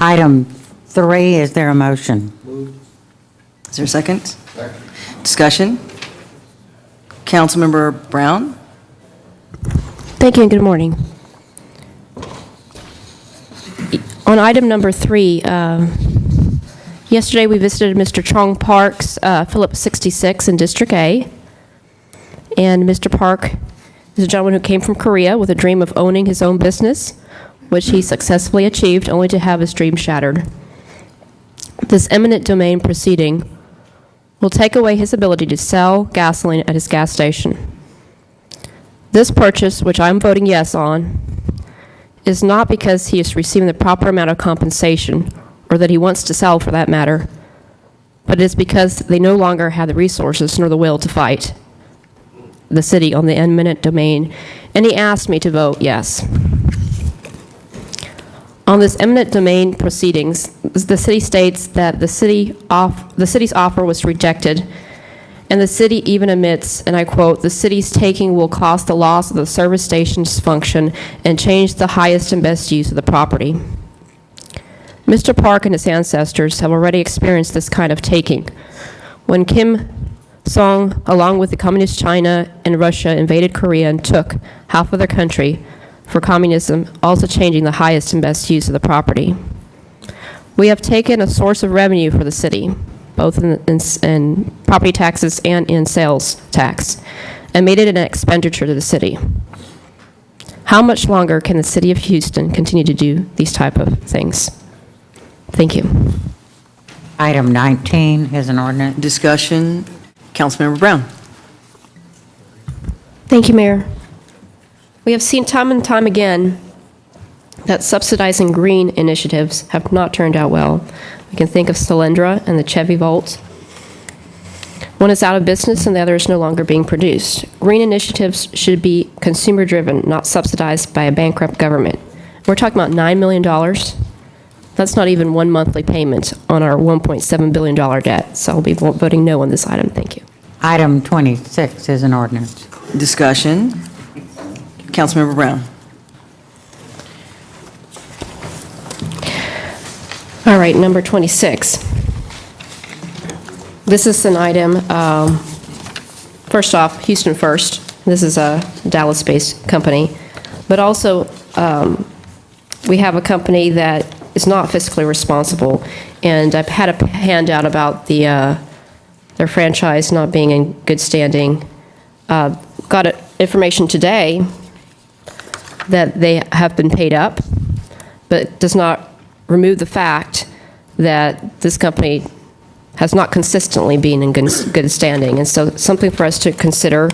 Item 3, is there a motion? Is there a second? Second. Discussion? Councilmember Brown? Thank you and good morning. On item number 3, yesterday we visited Mr. Chong Park's Phillips 66 in District A. And Mr. Park is a gentleman who came from Korea with a dream of owning his own business, which he successfully achieved, only to have his dream shattered. This eminent domain proceeding will take away his ability to sell gasoline at his gas station. This purchase, which I'm voting yes on, is not because he is receiving the proper amount of compensation, or that he wants to sell for that matter, but it is because they no longer have the resources nor the will to fight the city on the eminent domain, and he asked me to vote yes. On this eminent domain proceedings, the city states that the city's offer was rejected, and the city even admits, and I quote, "The city's taking will cause the loss of the service station's function and change the highest and best use of the property." Mr. Park and his ancestors have already experienced this kind of taking. When Kim Song, along with the Communist China and Russia, invaded Korea and took half of their country for communism, also changing the highest and best use of the property. We have taken a source of revenue for the city, both in property taxes and in sales tax, and made it an expenditure to the city. How much longer can the city of Houston continue to do these type of things? Thank you. Item 19 is an ordinance. Discussion? Councilmember Brown? Thank you, Mayor. We have seen time and time again that subsidizing green initiatives have not turned out well. We can think of Solyndra and the Chevy Volt. One is out of business and the other is no longer being produced. Green initiatives should be consumer-driven, not subsidized by a bankrupt government. We're talking about $9 million. That's not even one monthly payment on our $1.7 billion debt. So I'll be voting no on this item. Thank you. Item 26 is an ordinance. Discussion? Councilmember Brown? All right, number 26. This is an item, first off, Houston First. This is a Dallas-based company. But also, we have a company that is not fiscally responsible. And I've had a handout about their franchise not being in good standing. Got information today that they have been paid up, but does not remove the fact that this company has not consistently been in good standing. And so something for us to consider,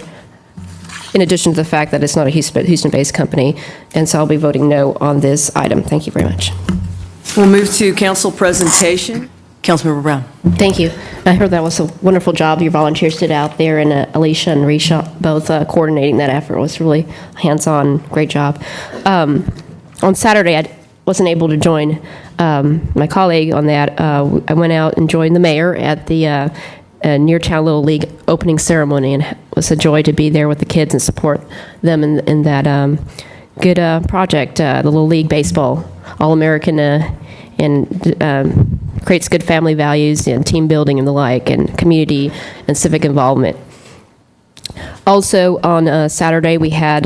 in addition to the fact that it's not a Houston-based company. And so I'll be voting no on this item. Thank you very much. We'll move to council presentation. Councilmember Brown? Thank you. I heard that was a wonderful job your volunteers did out there, and Alicia and Risha both coordinating that effort. It was really hands-on, great job. On Saturday, I wasn't able to join my colleague on that. I went out and joined the mayor at the Neartown Little League opening ceremony, and it was a joy to be there with the kids and support them in that good project, the Little League Baseball All-American, and creates good family values and team building and the like, and community and civic involvement. Also on Saturday, we had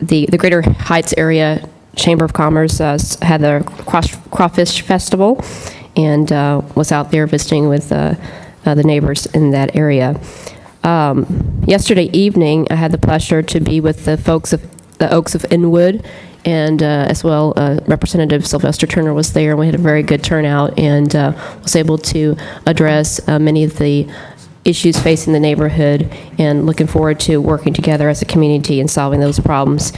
the Greater Heights Area Chamber of Commerce had the Crawfish Festival, and was out there visiting with the neighbors in that area. Yesterday evening, I had the pleasure to be with the folks of the Oaks of Inwood, and as well, Representative Sylvester Turner was there, and we had a very good turnout, and was able to address many of the issues facing the neighborhood, and looking forward to working together as a community and solving those problems.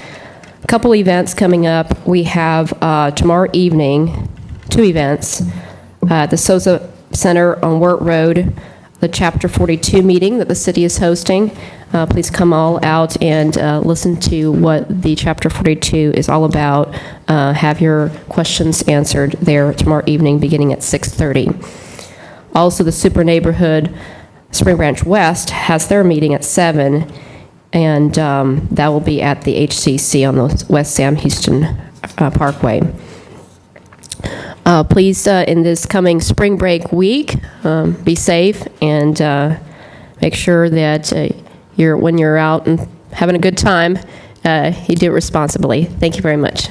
A couple events coming up. We have tomorrow evening, 2 events at the Sosa Center on Wirt Road, the Chapter 42 meeting that the city is hosting. Please come all out and listen to what the Chapter 42 is all about. Have your questions answered there tomorrow evening beginning at 6:30. Also, the Super Neighborhood Spring Branch West has their meeting at 7, and that will be at the HCC on the West Sam Houston Parkway. Please, in this coming spring break week, be safe and make sure that when you're out and having a good time, you do it responsibly. Thank you very much.